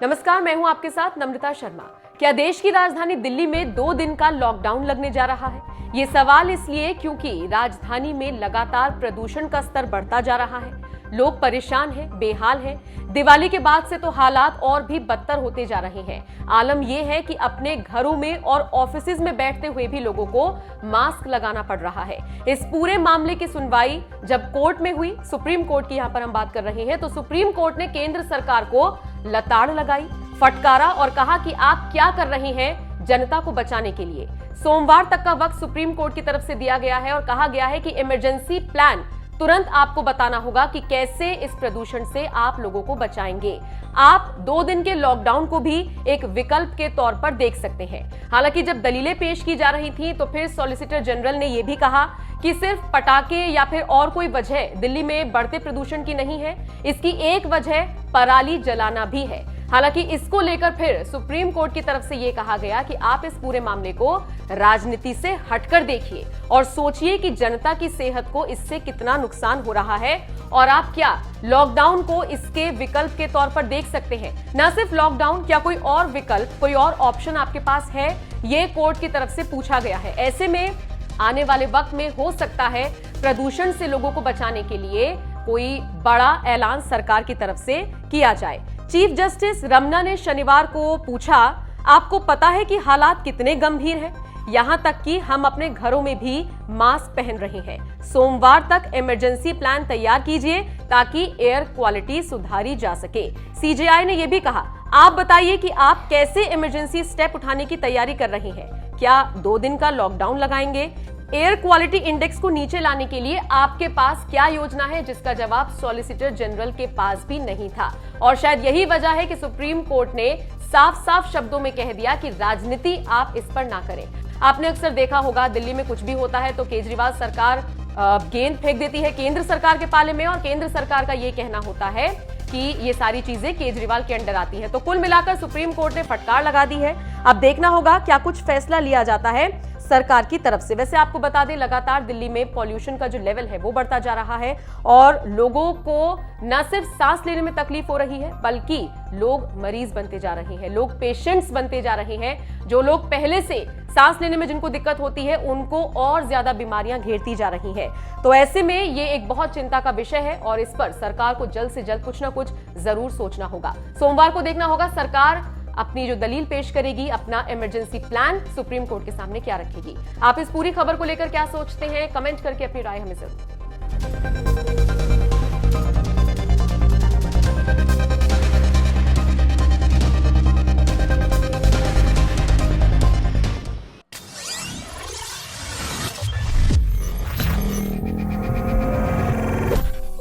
नमस्कार, मैं हूं आपके साथ नम्रता शर्मा। क्या देश की राजधानी दिल्ली में 2 दिन का लॉकडाउन लगने जा रहा है? ये सवाल इसलिए क्योंकि राजधानी में लगातार प्रदूषण का स्तर बढ़ता जा रहा है। लोग परेशान हैं, बेहाल हैं। दिवाली के बाद से तो हालात और भी बदतर होते जा रहे हैं। आलम यह है कि अपने घरों में और ऑफिसेज में बैठते हुए भी लोगों को मास्क लगाना पड़ रहा है। इस पूरे मामले की सुनवाई जब कोर्ट में हुई, सुप्रीम कोर्ट की यहां पर हम बात कर रहे हैं, तो सुप्रीम कोर्ट ने केंद्र सरकार को लताड़ लगाई, फटकारा और कहा कि आप क्या कर रहे हैं जनता को बचाने के लिए। सोमवार तक का वक्त सुप्रीम कोर्ट की तरफ से दिया गया है और कहा गया है कि इमरजेंसी प्लान तुरंत आपको बताना होगा कि कैसे इस प्रदूषण से आप लोगों को बचाएंगे। आप 2 दिन के लॉकडाउन को भी एक विकल्प के तौर पर देख सकते हैं। हालांकि जब दलीलें पेश की जा रही थी तो फिर सॉलिसिटर जनरल ने यह भी कहा कि सिर्फ पटाखे या फिर और कोई वजह दिल्ली में बढ़ते प्रदूषण की नहीं है, इसकी एक वजह पराली जलाना भी है। हालांकि इसको लेकर फिर सुप्रीम कोर्ट की तरफ से यह कहा गया कि आप इस पूरे मामले को राजनीति से हटकर देखिए और सोचिए कि जनता की सेहत को इससे कितना नुकसान हो रहा है और आप क्या लॉकडाउन को इसके विकल्प के तौर पर देख सकते हैं। न सिर्फ लॉकडाउन, क्या कोई और विकल्प, कोई और ऑप्शन आपके पास है, ये कोर्ट की तरफ से पूछा गया है। ऐसे में आने वाले वक्त में हो सकता है प्रदूषण से लोगों को बचाने के लिए कोई बड़ा ऐलान सरकार की तरफ से किया जाए। चीफ जस्टिस रमन्ना ने शनिवार को पूछा, आपको पता है कि हालात कितने गंभीर हैं? यहां तक कि हम अपने घरों में भी मास्क पहन रहे हैं। सोमवार तक इमरजेंसी प्लान तैयार कीजिए ताकि एयर क्वालिटी सुधारी जा सके। सीजेआई ने यह भी कहा, आप बताइए कि आप कैसे इमरजेंसी स्टेप उठाने की तैयारी कर रहे हैं। क्या 2 दिन का लॉकडाउन लगाएंगे? एयर क्वालिटी इंडेक्स को नीचे लाने के लिए आपके पास क्या योजना है, जिसका जवाब सॉलिसिटर जनरल के पास भी नहीं था। और शायद यही वजह है कि सुप्रीम कोर्ट ने साफ साफ शब्दों में कह दिया कि राजनीति आप इस पर ना करें। आपने अक्सर देखा होगा, दिल्ली में कुछ भी होता है तो केजरीवाल सरकार गेंद फेंक देती है केंद्र सरकार के पाले में और केंद्र सरकार का ये कहना होता है कि ये सारी चीजें केजरीवाल के अंडर आती हैं। तो कुल मिलाकर सुप्रीम कोर्ट ने फटकार लगा दी है। अब देखना होगा क्या कुछ फैसला लिया जाता है सरकार की तरफ से। वैसे आपको बता दें, लगातार दिल्ली में पॉल्यूशन का जो लेवल है वो बढ़ता जा रहा है और लोगों को न सिर्फ सांस लेने में तकलीफ हो रही है, बल्कि लोग मरीज बनते जा रहे हैं, लोग पेशेंट्स बनते जा रहे हैं। जो लोग पहले से सांस लेने में जिनको दिक्कत होती है, उनको और ज्यादा बीमारियां घेरती जा रही हैं। तो ऐसे में ये एक बहुत चिंता का विषय है और इस पर सरकार को जल्द से जल्द कुछ ना कुछ जरूर सोचना होगा। सोमवार को देखना होगा सरकार अपनी जो दलील पेश करेगी, अपना इमरजेंसी प्लान सुप्रीम कोर्ट के सामने क्या रखेगी। आप इस पूरी खबर को लेकर क्या सोचते हैं, कमेंट करके अपनी राय हमें जरूर